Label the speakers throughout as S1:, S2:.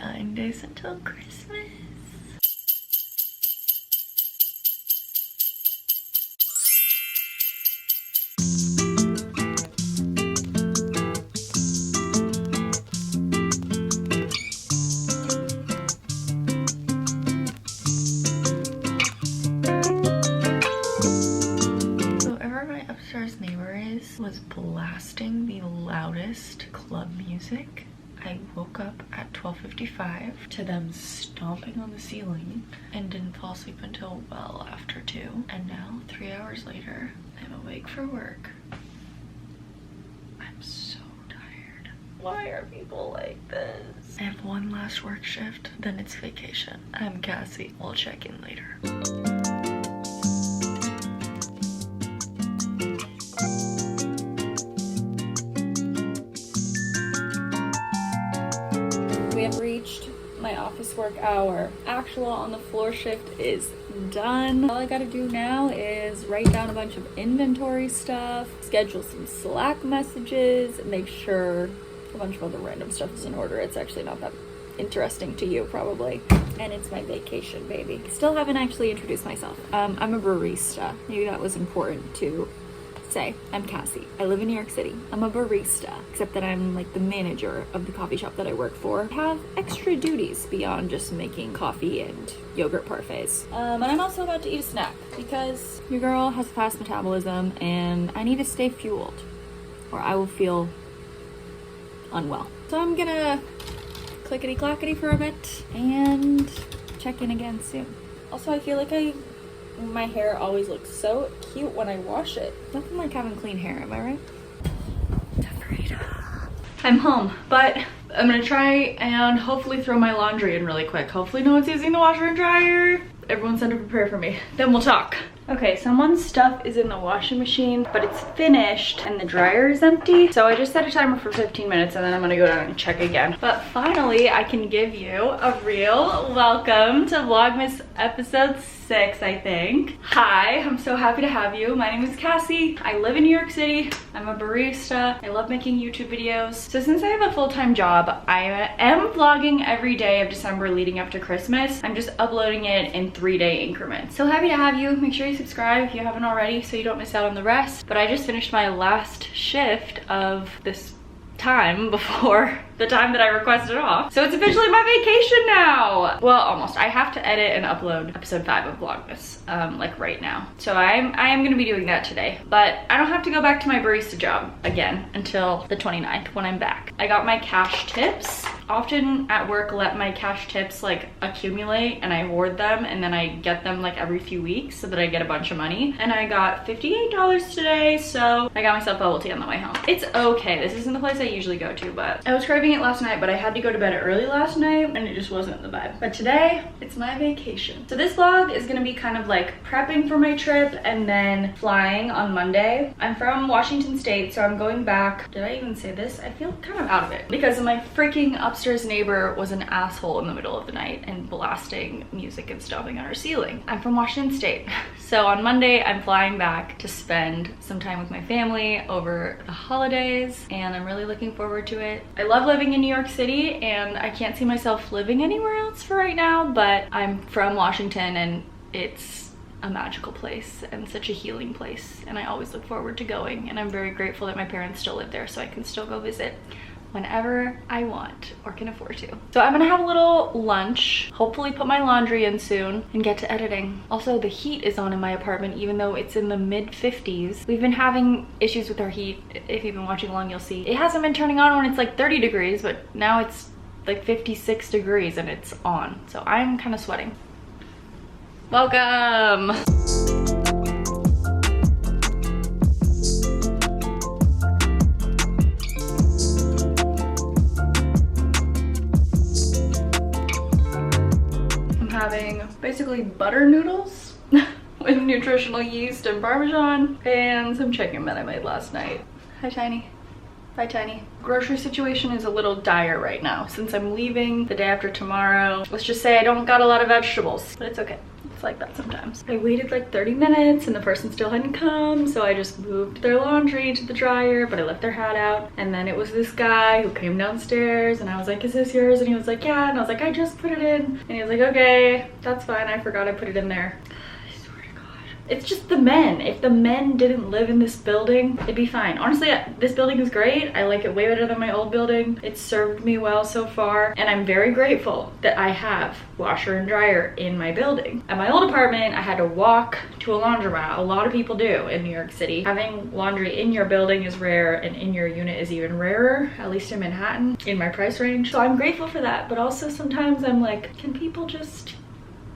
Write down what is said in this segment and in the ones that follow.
S1: 9 days until Christmas. Was blasting the loudest club music. I woke up at 12:55 to them stomping on the ceiling and didn't fall asleep until well after 2. And now, 3 hours later, I'm awake for work. I'm so tired. Why are people like this? I have one last work shift, then it's vacation. I'm Cassie. We'll check in later. We have reached my office work hour. Actual on the floor shift is done. All I gotta do now is write down a bunch of inventory stuff, schedule some Slack messages, make sure a bunch of other random stuff is in order. It's actually not that interesting to you probably. And it's my vacation, baby. Still haven't actually introduced myself. I'm a barista. Maybe that was important to say. I'm Cassie. I live in New York City. I'm a barista, except that I'm like the manager of the coffee shop that I work for. I have extra duties beyond just making coffee and yogurt parfaits. And I'm also about to eat a snack because your girl has fast metabolism and I need to stay fueled or I will feel unwell. So I'm gonna clickety clackety for a bit and check in again soon. Also, I feel like my hair always looks so cute when I wash it. Nothing like having clean hair, am I right? I'm home, but I'm gonna try and hopefully throw my laundry in really quick. Hopefully no one's using the washer and dryer. Everyone's under prepare for me. Then we'll talk. Okay, someone's stuff is in the washing machine, but it's finished and the dryer is empty. So I just set a timer for 15 minutes and then I'm gonna go down and check again. But finally, I can give you a real welcome to Vlogmas episode 6, I think. Hi, I'm so happy to have you. My name is Cassie. I live in New York City. I'm a barista. I love making YouTube videos. So since I have a full-time job, I am vlogging every day of December leading up to Christmas. I'm just uploading it in 3-day increments. So happy to have you. Make sure you subscribe if you haven't already so you don't miss out on the rest. But I just finished my last shift of this time before the time that I requested off. So it's officially my vacation now. Well, almost. I have to edit and upload episode 5 of Vlogmas, like right now. So I am gonna be doing that today. But I don't have to go back to my barista job again until the 29th when I'm back. I got my cash tips. Often at work, let my cash tips like accumulate and I hoard them and then I get them like every few weeks so that I get a bunch of money. And I got $58 today, so I got myself bubble tea on the way home. It's okay. This isn't the place I usually go to, but I was craving it last night, but I had to go to bed early last night and it just wasn't the vibe. But today, it's my vacation. So this vlog is gonna be kind of like prepping for my trip and then flying on Monday. I'm from Washington State, so I'm going back. Did I even say this? I feel kind of out of it because my freaking upstairs neighbor was an asshole in the middle of the night and blasting music and stomping on our ceiling. I'm from Washington State. So on Monday, I'm flying back to spend some time with my family over the holidays and I'm really looking forward to it. I love living in New York City and I can't see myself living anywhere else for right now, but I'm from Washington and it's a magical place and such a healing place and I always look forward to going, and I'm very grateful that my parents still live there so I can still go visit whenever I want or can afford to. So I'm gonna have a little lunch, hopefully put my laundry in soon and get to editing. Also, the heat is on in my apartment even though it's in the mid 50s. We've been having issues with our heat. If you've been watching along, you'll see. It hasn't been turning on when it's like 30 degrees, but now it's like 56 degrees and it's on. So I'm kind of sweating. Welcome. Having basically butter noodles with nutritional yeast and Parmesan and some chicken that I made last night. Hi, Tiny. Bye, Tiny. Grocery situation is a little dire right now since I'm leaving the day after tomorrow. Let's just say I don't got a lot of vegetables, but it's okay. It's like that sometimes. I waited like 30 minutes and the person still hadn't come, so I just moved their laundry to the dryer, but I left their hat out. And then it was this guy who came downstairs and I was like, is this yours? And he was like, yeah. And I was like, I just put it in. And he was like, okay, that's fine. I forgot I put it in there. It's just the men. If the men didn't live in this building, it'd be fine. Honestly, this building is great. I like it way better than my old building. It's served me well so far, and I'm very grateful that I have washer and dryer in my building. At my old apartment, I had to walk to a laundromat. A lot of people do in New York City. Having laundry in your building is rare, and in your unit is even rarer, at least in Manhattan, in my price range. So I'm grateful for that, but also sometimes I'm like, can people just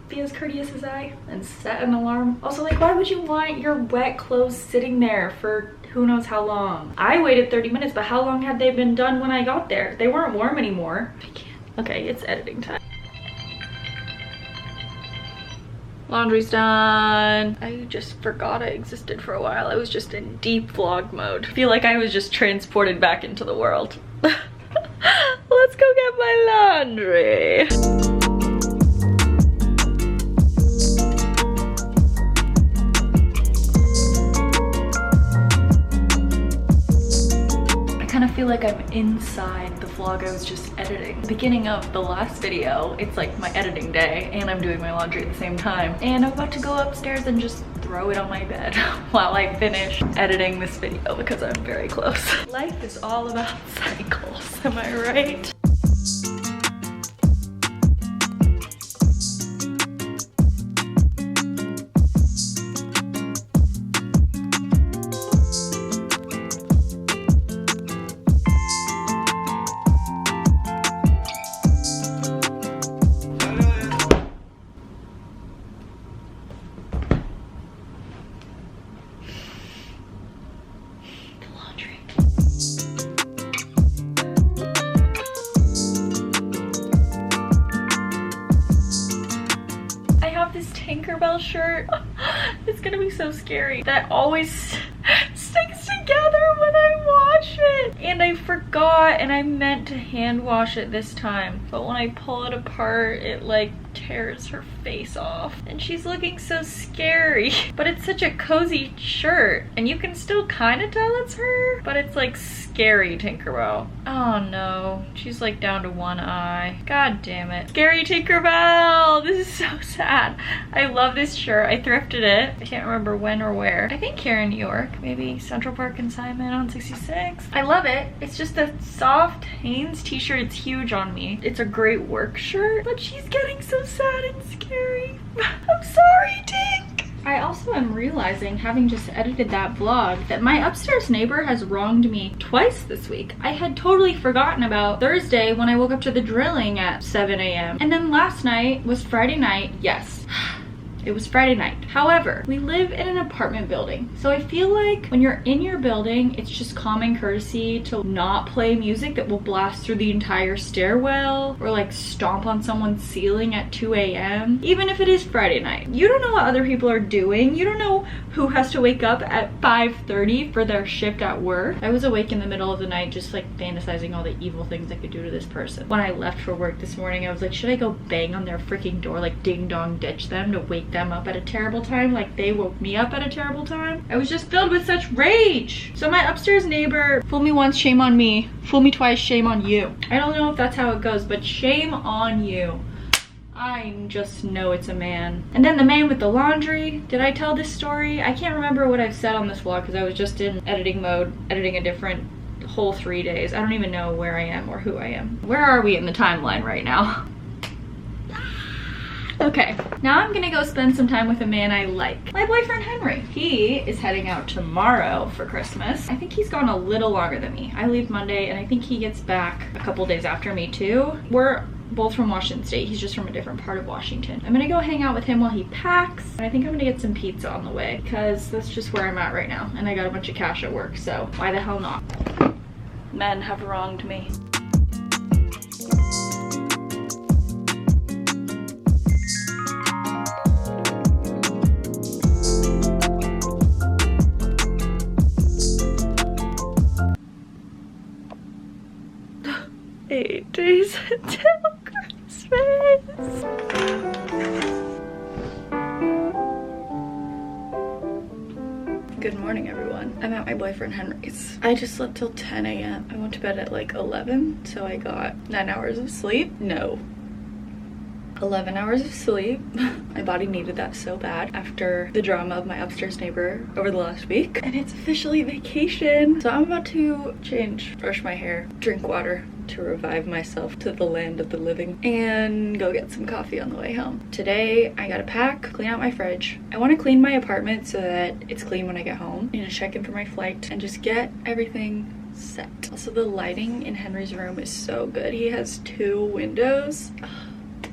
S1: be as courteous as I and set an alarm? Also, like, why would you want your wet clothes sitting there for who knows how long? I waited 30 minutes, but how long had they been done when I got there? They weren't warm anymore. I can't. Okay, it's editing time. Laundry's done. I just forgot I existed for a while. I was just in deep vlog mode. I feel like I was just transported back into the world. Let's go get my laundry. I feel like I'm inside the vlog I was just editing. The beginning of the last video, it's like my editing day and I'm doing my laundry at the same time. And I'm about to go upstairs and just throw it on my bed while I finish editing this video because I'm very close. Life is all about cycles, am I right? Shirt. It's gonna be so scary. That always sticks together when I wash it. And I forgot, and I meant to hand wash it this time. But when I pull it apart, it like tears her face off. And she's looking so scary. But it's such a cozy shirt. And you can still kind of tell it's her. But it's like scary Tinkerbell. Oh no. She's like down to one eye. God damn it. Scary Tinkerbell. This is so sad. I love this shirt. I thrifted it. I can't remember when or where. I think here in New York. Maybe Central Park Consignment on 66. I love it. It's just a soft Hanes t-shirt. It's huge on me. It's a great work shirt. But she's getting so sad and scary. I'm sorry, Tink. I also am realizing, having just edited that vlog, that my upstairs neighbor has wronged me twice this week. I had totally forgotten about Thursday when I woke up to the drilling at 7 a.m. And then last night was Friday night. Yes. It was Friday night. However, we live in an apartment building. So I feel like when you're in your building, it's just common courtesy to not play music that will blast through the entire stairwell or like stomp on someone's ceiling at 2 a.m. Even if it is Friday night. You don't know what other people are doing. You don't know who has to wake up at 5:30 for their shift at work. I was awake in the middle of the night just like fantasizing all the evil things I could do to this person. When I left for work this morning, I was like, should I go bang on their freaking door, like ding dong ditch them to wake them up at a terrible time like they woke me up at a terrible time? I was just filled with such rage. So my upstairs neighbor, fool me once, shame on me. Fool me twice, shame on you. I don't know if that's how it goes, but shame on you. I just know it's a man. And then the man with the laundry. Did I tell this story? I can't remember what I've said on this vlog because I was just in editing mode, editing a different whole 3 days. I don't even know where I am or who I am. Where are we in the timeline right now? Okay, now I'm gonna go spend some time with a man I like. My boyfriend Henry. He is heading out tomorrow for Christmas. I think he's gone a little longer than me. I leave Monday and I think he gets back a couple days after me too. We're both from Washington State. He's just from a different part of Washington. I'm gonna go hang out with him while he packs. And I think I'm gonna get some pizza on the way because that's just where I'm at right now. And I got a bunch of cash at work, so why the hell not? Men have wronged me. Days until Christmas. morning, everyone. I'm at my boyfriend Henry's. I just slept till 10 a.m. I went to bed at like 11, so I got 9 hours of sleep. No, 11 hours of sleep. My body needed that so bad after the drama of my upstairs neighbor over the last week. And it's officially vacation. So I'm about to change, brush my hair, drink water to revive myself to the land of the living, and go get some coffee on the way home. Today, I gotta pack, clean out my fridge. I wanna clean my apartment so that it's clean when I get home. I need to check in for my flight and just get everything set. Also, the lighting in Henry's room is so good. He has 2 windows.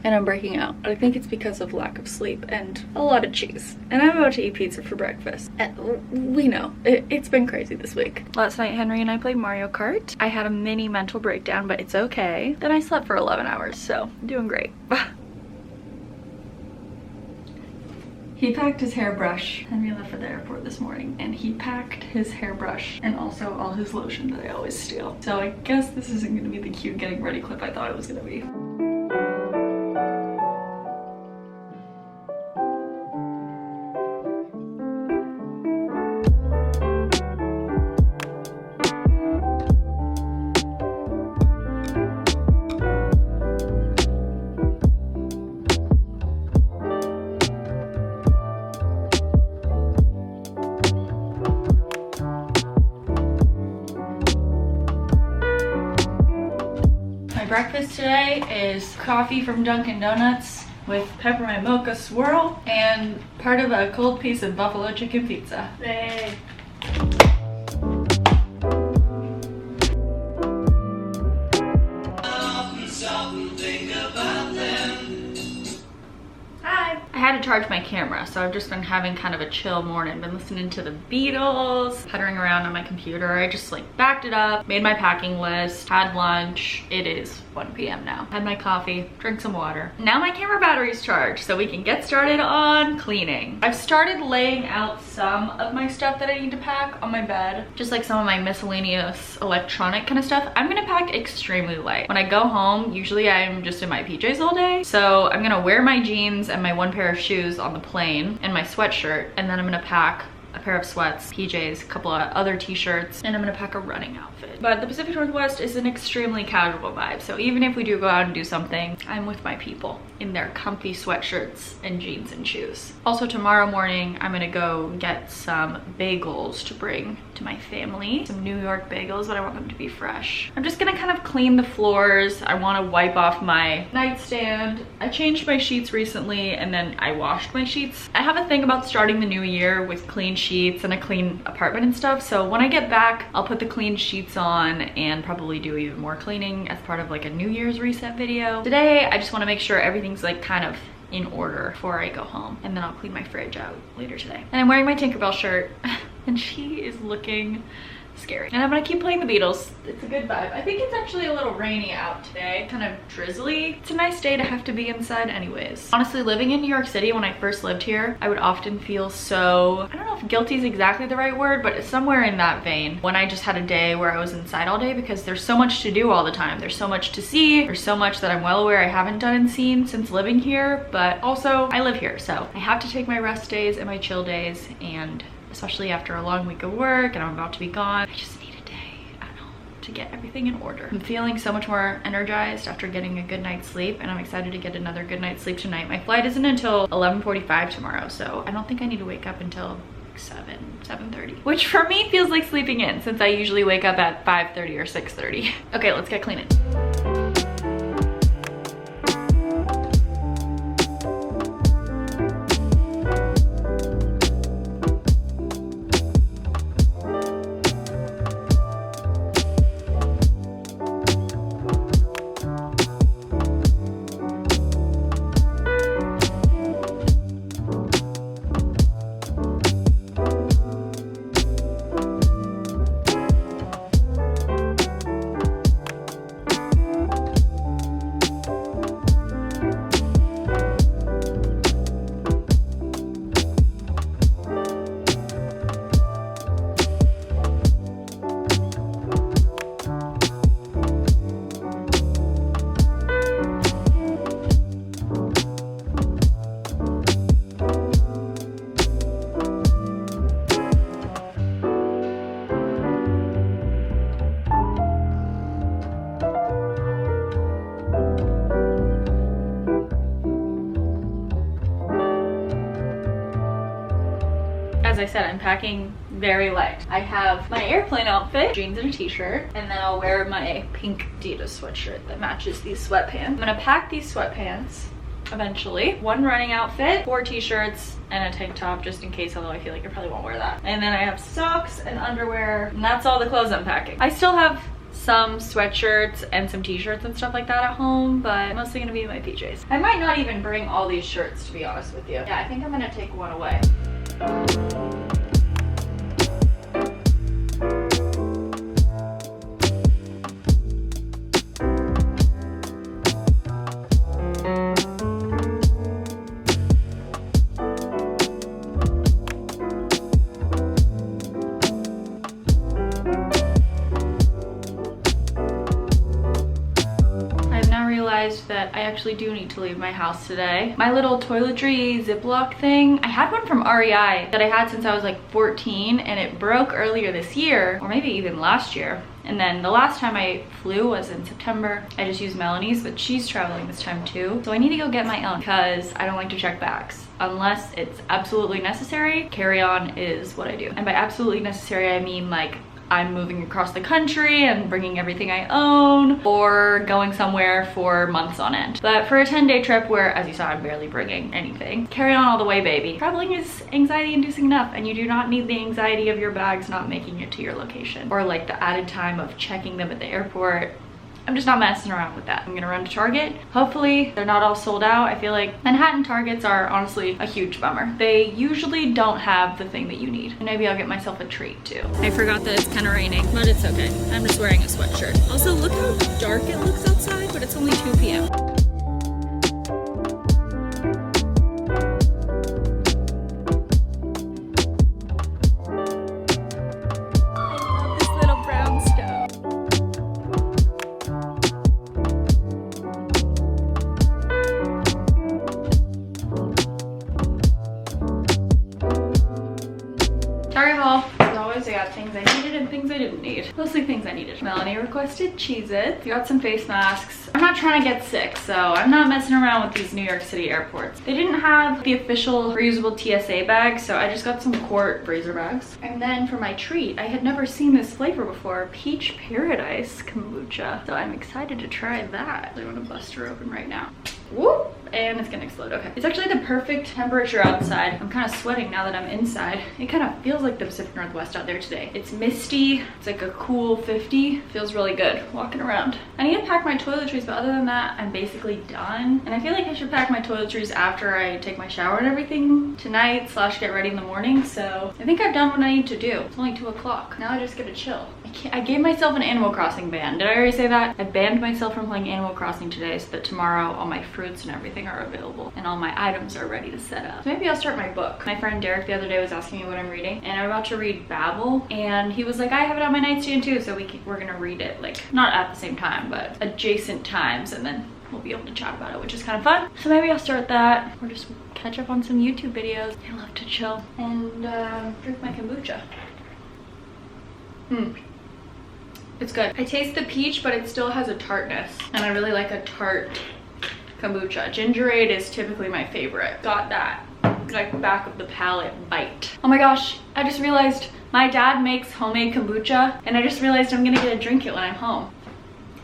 S1: And I'm breaking out. I think it's because of lack of sleep and a lot of cheese. And I'm about to eat pizza for breakfast. And we know, it's been crazy this week. Last night, Henry and I played Mario Kart. I had a mini mental breakdown, but it's okay. Then I slept for 11 hours, so I'm doing great. He packed his hairbrush. Henry left for the airport this morning, and he packed his hairbrush and also all his lotion that I always steal. So I guess this isn't gonna be the cute getting ready clip I thought it was gonna be. Breakfast today is coffee from Dunkin' Donuts with peppermint mocha swirl and part of a cold piece of buffalo chicken pizza. Yay! I had to charge my camera, so I've just been having kind of a chill morning. Been listening to the Beatles, puttering around on my computer. I just like backed it up, made my packing list, had lunch. It is 1 p.m. now. Had my coffee, drank some water. Now my camera battery's charged, so we can get started on cleaning. I've started laying out some of my stuff that I need to pack on my bed, just like some of my miscellaneous electronic kind of stuff. I'm gonna pack extremely light. When I go home, usually I'm just in my PJs all day, so I'm gonna wear my jeans and my 1 pair of shoes on the plane and my sweatshirt, and then I'm gonna pack a pair of sweats, PJs, a couple of other t-shirts, and I'm gonna pack a running outfit. But the Pacific Northwest is an extremely casual vibe, so even if we do go out and do something, I'm with my people in their comfy sweatshirts and jeans and shoes. Also tomorrow morning, I'm gonna go get some bagels to bring to my family. Some New York bagels, but I want them to be fresh. I'm just gonna kind of clean the floors. I wanna wipe off my nightstand. I changed my sheets recently and then I washed my sheets. I have a thing about starting the new year with clean sheets and a clean apartment and stuff. So when I get back, I'll put the clean sheets on and probably do even more cleaning as part of like a New Year's reset video. Today, I just wanna make sure everything's like kind of in order before I go home, and then I'll clean my fridge out later today. And I'm wearing my Tinkerbell shirt and she is looking scary. And I'm gonna keep playing the Beatles. It's a good vibe. I think it's actually a little rainy out today, kind of drizzly. It's a nice day to have to be inside anyways. Honestly, living in New York City, when I first lived here, I would often feel so, I don't know if guilty is exactly the right word, but it's somewhere in that vein, when I just had a day where I was inside all day, because there's so much to do all the time. There's so much to see. There's so much that I'm well aware I haven't done and seen since living here, but also I live here, so I have to take my rest days and my chill days, and especially after a long week of work and I'm about to be gone, I just need a day at home to get everything in order. I'm feeling so much more energized after getting a good night's sleep, and I'm excited to get another good night's sleep tonight. My flight isn't until 11:45 tomorrow, so I don't think I need to wake up until 7:30, which for me feels like sleeping in since I usually wake up at 5:30 or 6:30. Okay, let's get cleaning. as I said, I'm packing very light. I have my airplane outfit, jeans and a t-shirt, and then I'll wear my pink Adidas sweatshirt that matches these sweatpants. I'm gonna pack these sweatpants eventually. One running outfit, 4 t-shirts, and a tank top just in case, although I feel like I probably won't wear that. And then I have socks and underwear, and that's all the clothes I'm packing. I still have some sweatshirts and some t-shirts and stuff like that at home, but mostly gonna be my PJs. I might not even bring all these shirts, to be honest with you. Yeah, I think I'm gonna take one away. That I actually do need to leave my house today. My little toiletry Ziploc thing, I had one from REI that I had since I was like 14, and it broke earlier this year, or maybe even last year. And then the last time I flew was in September. I just used Melanie's, but she's traveling this time too. So I need to go get my own because I don't like to check bags. Unless it's absolutely necessary, carry-on is what I do. And by absolutely necessary, I mean like I'm moving across the country and bringing everything I own, or going somewhere for months on end. But for a 10-day trip where, as you saw, I'm barely bringing anything, carry on all the way, baby. Traveling is anxiety inducing enough, and you do not need the anxiety of your bags not making it to your location, or like the added time of checking them at the airport. I'm just not messing around with that. I'm gonna run to Target. Hopefully they're not all sold out. I feel like Manhattan Targets are honestly a huge bummer. They usually don't have the thing that you need. And maybe I'll get myself a treat too. I forgot that it's kind of raining, but it's okay. I'm just wearing a sweatshirt. Also, look how dark it looks outside, but it's only 2 p.m. I got things I needed and things I didn't need. Mostly things I needed. Melanie requested Cheez-Its. We got some face masks. I'm not trying to get sick, so I'm not messing around with these New York City airports. They didn't have the official reusable TSA bags, so I just got some quart freezer bags. And then for my treat, I had never seen this flavor before, Peach Paradise Kombucha. So I'm excited to try that. I want to bust her open right now. Whoop! And it's gonna explode. Okay, it's actually the perfect temperature outside. I'm kind of sweating now that I'm inside. It kind of feels like the Pacific Northwest out there today. It's misty. It's like a cool 50. Feels really good walking around. I need to pack my toiletries, but other than that, I'm basically done. And I feel like I should pack my toiletries after I take my shower and everything tonight / get ready in the morning. So I think I've done what I need to do. It's only 2 o'clock. Now I just get to chill. I gave myself an Animal Crossing ban. Did I already say that? I banned myself from playing Animal Crossing today so that tomorrow all my fruits and everything are available and all my items are ready to set up. So maybe I'll start my book. My friend Derek the other day was asking me what I'm reading, and I'm about to read Babel, and he was like, I have it on my nightstand too, so we're gonna read it like not at the same time but adjacent times, and then we'll be able to chat about it, which is kind of fun. So maybe I'll start that, or just catch up on some YouTube videos. I love to chill and drink my kombucha. It's good. I taste the peach, but it still has a tartness, and I really like a tart kombucha. Gingerade is typically my favorite. Got that like back of the palate bite. Oh my gosh, I just realized my dad makes homemade kombucha, and I just realized I'm gonna get to drink it when I'm home.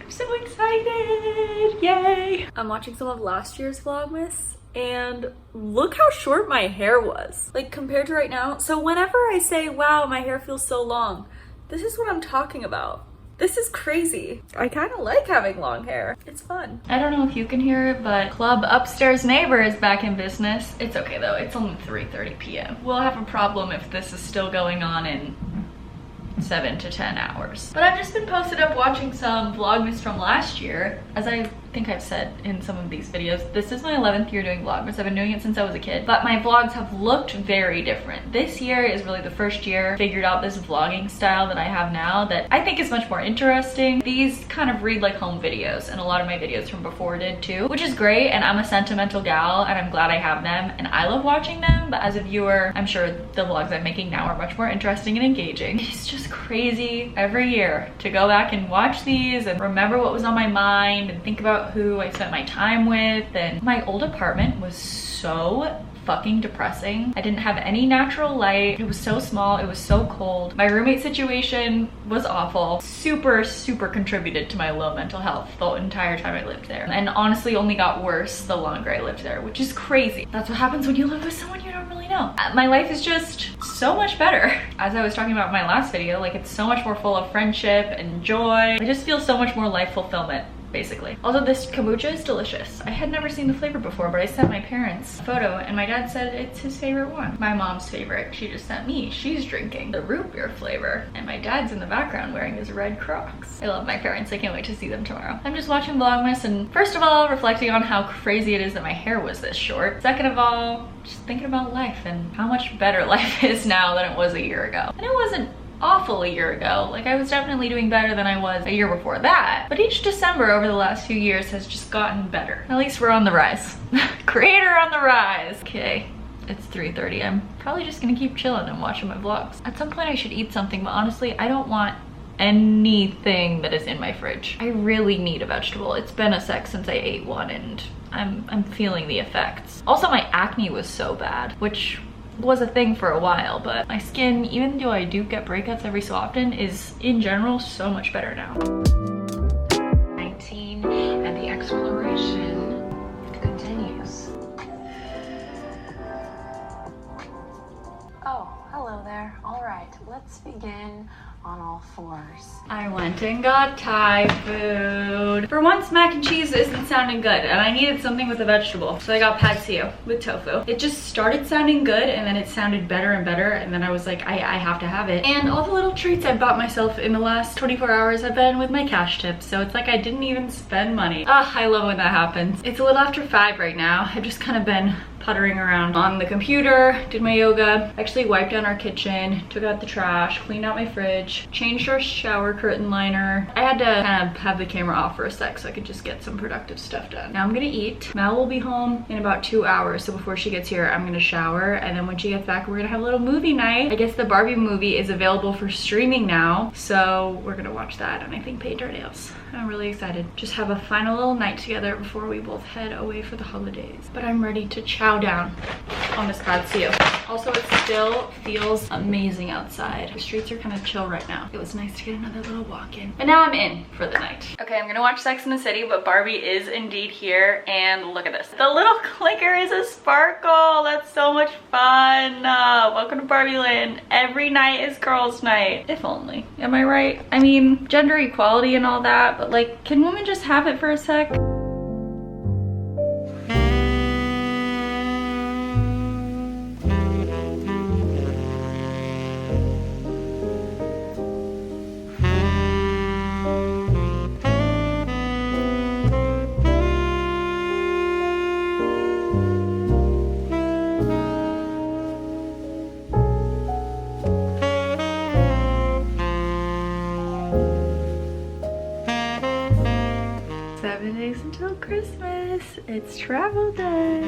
S1: I'm so excited, yay! I'm watching some of last year's Vlogmas, and look how short my hair was, like compared to right now. So whenever I say, wow, my hair feels so long, this is what I'm talking about. This is crazy. I kind of like having long hair. It's fun. I don't know if you can hear it, but Club Upstairs Neighbor is back in business. It's okay though, it's only 3:30 p.m. We'll have a problem if this is still going on in 7 to 10 hours. But I've just been posted up watching some Vlogmas from last year. As I think I've said in some of these videos, this is my 11th year doing Vlogmas. I've been doing it since I was a kid, but my vlogs have looked very different. This year is really the first year I figured out this vlogging style that I have now that I think is much more interesting. These kind of read like home videos, and a lot of my videos from before did too, which is great, and I'm a sentimental gal and I'm glad I have them and I love watching them, but as a viewer, I'm sure the vlogs I'm making now are much more interesting and engaging. It's just crazy every year to go back and watch these and remember what was on my mind and think about who I spent my time with. And my old apartment was so fucking depressing. I didn't have any natural light. It was so small, it was so cold. My roommate situation was awful. Super, super contributed to my low mental health the entire time I lived there. And honestly only got worse the longer I lived there, which is crazy. That's what happens when you live with someone you don't really know. My life is just so much better. As I was talking about in my last video, like it's so much more full of friendship and joy. I just feel so much more life fulfillment, basically. Also, this kombucha is delicious. I had never seen the flavor before, but I sent my parents a photo and my dad said it's his favorite one. My mom's favorite, she just sent me. She's drinking the root beer flavor and my dad's in the background wearing his red Crocs. I love my parents. I can't wait to see them tomorrow. I'm just watching vlogmas and first of all, reflecting on how crazy it is that my hair was this short. Second of all, just thinking about life and how much better life is now than it was a year ago. And it wasn't awful a year ago. Like I was definitely doing better than I was a year before that. But each December over the last few years has just gotten better. At least we're on the rise. Creator on the rise. Okay, it's 3:30. I'm probably just gonna keep chilling and watching my vlogs. At some point I should eat something, but honestly, I don't want anything that is in my fridge. I really need a vegetable. It's been a sec since I ate one and I'm feeling the effects. Also, my acne was so bad, which was a thing for a while, but my skin, even though I do get breakouts every so often, is in general so much better now.
S2: 19 and the exploration continues. Oh, hello there. All right, let's begin on all fours.
S1: I went and got Thai food. For once, mac and cheese isn't sounding good and I needed something with a vegetable. So I got pad see ew with tofu. It just started sounding good and then it sounded better and better and then I was like, I have to have it. And all the little treats I bought myself in the last 24 hours have been with my cash tips. So it's like I didn't even spend money. I love when that happens. It's a little after 5 right now. I've just kind of been puttering around on the computer, did my yoga, actually wiped down our kitchen, took out the trash, cleaned out my fridge, changed our shower curtain liner. I had to kind of have the camera off for a sec so I could just get some productive stuff done. Now I'm gonna eat. Mal will be home in about 2 hours, so before she gets here, I'm gonna shower, and then when she gets back, we're gonna have a little movie night. I guess the Barbie movie is available for streaming now, so we're gonna watch that and I think paint our nails. I'm really excited. Just have a final little night together before we both head away for the holidays. But I'm ready to chow down on this pad see ew. Also, it still feels amazing outside. The streets are kind of chill right now. It was nice to get another little walk in. But now I'm in for the night. Okay, I'm gonna watch Sex and the City, but Barbie is indeed here. And look at this. The little clicker is a sparkle. That's so much fun. Welcome to Barbie Land. Every night is girls' night. If only. Am I right? I mean, gender equality and all that, but like, can women just have it for a sec? Until Christmas. It's travel day.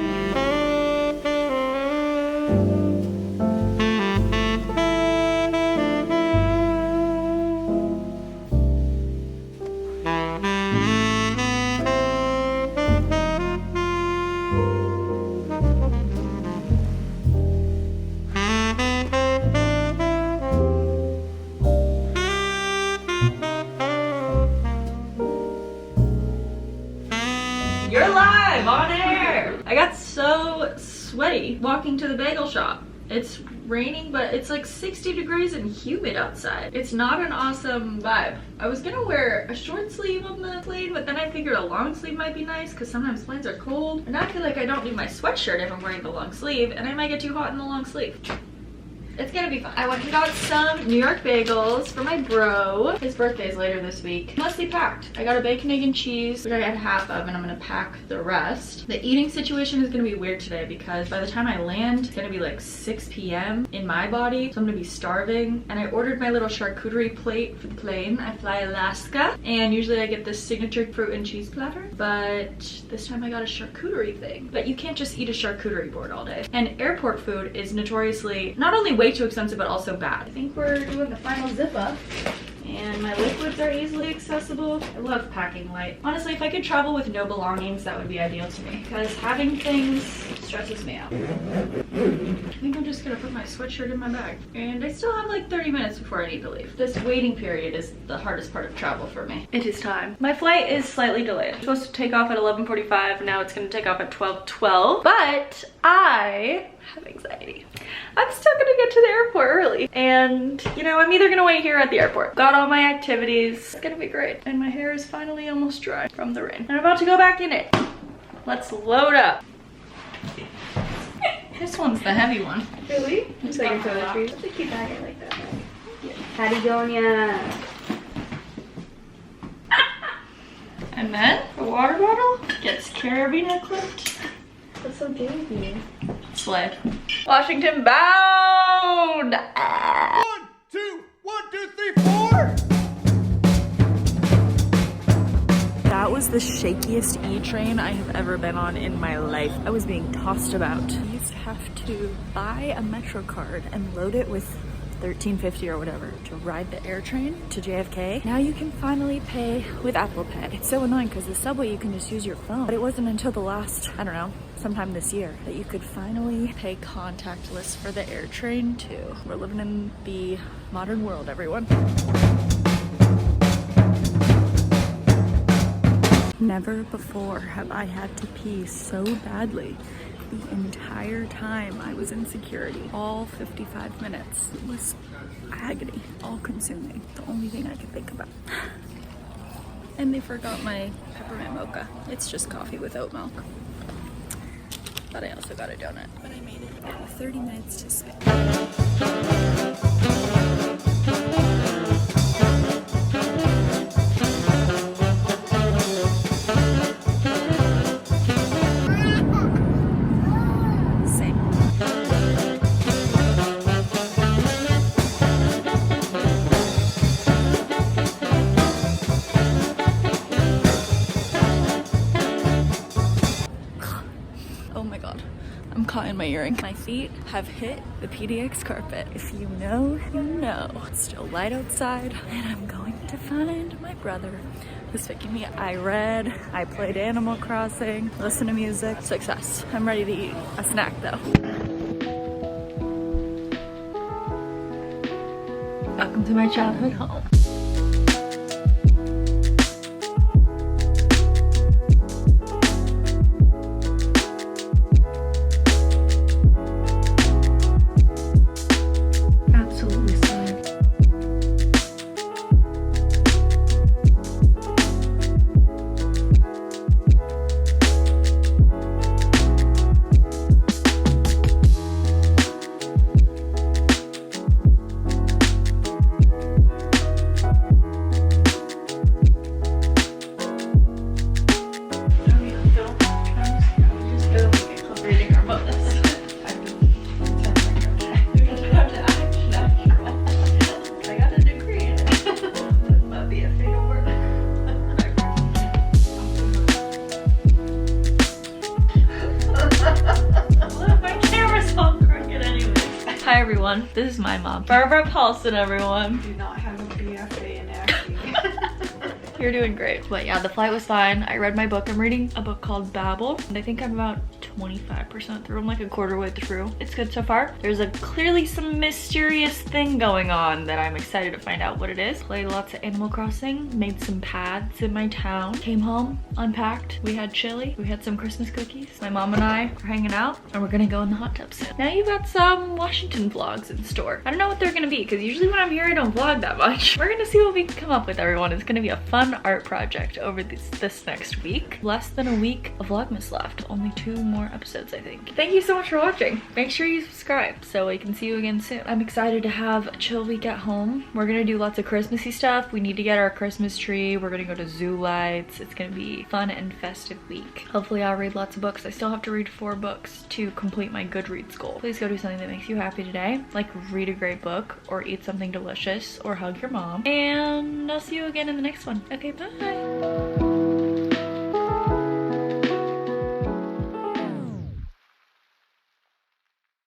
S1: You're live on air! I got so sweaty walking to the bagel shop. It's raining, but it's like 60 degrees and humid outside. It's not an awesome vibe. I was gonna wear a short sleeve on the plane, but then I figured a long sleeve might be nice because sometimes planes are cold. And now I feel like I don't need my sweatshirt if I'm wearing the long sleeve, and I might get too hot in the long sleeve. It's gonna be fun. I went and got some New York bagels for my bro. His birthday's later this week. Mostly packed. I got a bacon, egg, and cheese, which I had half of, and I'm gonna pack the rest. The eating situation is gonna be weird today because by the time I land, it's gonna be like 6 p.m. in my body, so I'm gonna be starving. And I ordered my little charcuterie plate for the plane. I fly Alaska, and usually I get this signature fruit and cheese platter, but this time I got a charcuterie thing. But you can't just eat a charcuterie board all day. And airport food is notoriously not only way too expensive, but also bad. I think we're doing the final zip up And my liquids are easily accessible. I love packing light. Honestly, if I could travel with no belongings, that would be ideal to me, because having things stresses me out. I think I'm just gonna put my sweatshirt in my bag. And I still have like 30 minutes before I need to leave. This waiting period is the hardest part of travel for me. It is time. My flight is slightly delayed. I'm supposed to take off at 11:45. Now it's gonna take off at 12:12. But I have anxiety. I'm still gonna get to the airport early. And you know, I'm either gonna wait here at the airport. Got all my activities. It's gonna be great. And my hair is finally almost dry from the rain. I'm about to go back in it. Let's load up. This one's the heavy one. Really? Looks like your toiletries. Let's keep bagging it like that. Patagonia. And then the water bottle gets carabiner clipped. That's so baby. Slay. Washington bound.
S3: 1, 2, 1, 2, 3, 4.
S4: That was the shakiest E-train I have ever been on in my life. I was being tossed about. You used to have to buy a Metro card and load it with $13.50 or whatever to ride the air train to JFK. Now you can finally pay with Apple Pay. It's so annoying because the subway you can just use your phone. But it wasn't until the last, I don't know, sometime this year that you could finally pay contactless for the air train too. We're living in the modern world, everyone. Never before have I had to pee so badly the entire time I was in security. All 55 minutes. It was agony, all consuming. The only thing I could think about. And they forgot my peppermint mocha. It's just coffee with oat milk. But I also got a donut. But I made it. 30 minutes to spare. Caught in my earring. My feet have hit the PDX carpet. If you know, you know. It's still light outside and I'm going to find my brother who's picking me. I read, I played Animal Crossing, listened to music. Success. I'm ready to eat a snack though. Welcome to my childhood home. Hi everyone, this is my mom, Barbara Paulsen, everyone.
S5: Do not have a BFA in acting.
S1: You're doing great. But yeah, the flight was fine. I read my book. I'm reading a book called Babel, and I think I'm about 25% through. I'm like a quarter way through. It's good so far. There's clearly some mysterious thing going on that I'm excited to find out what it is. Played lots of Animal Crossing, made some paths in my town, came home, unpacked. We had chili, we had some Christmas cookies. My mom and I are hanging out, and we're gonna go in the hot tub soon. Now you've got some Washington vlogs in store. I don't know what they're gonna be, because usually when I'm here I don't vlog that much. We're gonna see what we can come up with, everyone. It's gonna be a fun art project over this next week. Less than a week of Vlogmas left. Only 2 more episodes, I think. Thank you so much for watching. Make sure you subscribe so we can see you again soon. I'm excited to have a chill week at home. We're gonna do lots of Christmassy stuff. We need to get our Christmas tree. We're gonna go to zoo lights. It's gonna be fun and festive week. Hopefully I'll read lots of books. I still have to read 4 books to complete my Goodreads goal. Please go do something that makes you happy today, like read a great book or eat something delicious or hug your mom. And I'll see you again in the next one. Okay, bye.